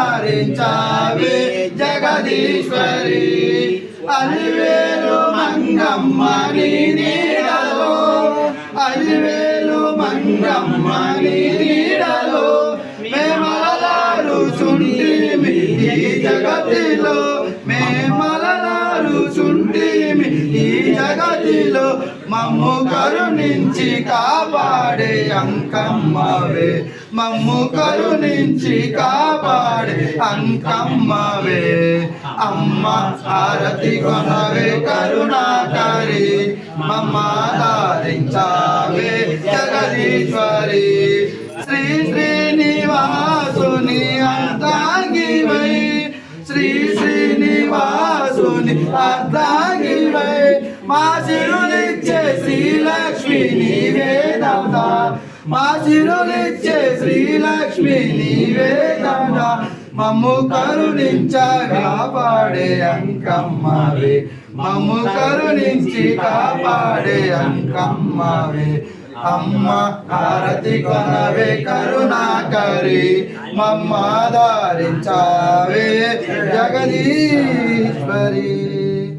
మమ్మాదరించావే జగదీశ్వరి అలివేలు మంగమ్మ నీ నీడలో అలివేలు మంగమ్మ నీ నీడలో మేమలలారుచుంటిమి ఈ జగతిలో మేమలలారుచుంటిమి ఈ జగతిలో మమ్ము కరుణించి కాపాడే అంకమ్మవే మమ్ము కరుణించి కాపాడే అంకమ్మవే అమ్మ హారతి కొనవే కరుణాకరి మమ్మాదరించావే జగదీశ్వరి శ్రీ శ్రీనివాసుని అర్ధాంగివై శ్రీ శ్రీనివాసుని అర్ధాంగివై మా సిరులిచ్చే శ్రీలక్ష్మి నీవేదత మా సిరులిచ్చే శ్రీలక్ష్మి నీవేదత మమ్ము కరుణించ కాపాడే అంకమ్మవే మమ్ము కరుణించి కాపాడే అంకమ్మవే అమ్మ హారతి కొనవే కరుణాకరి మమ్మాదరించావే జగదీశ్వరి.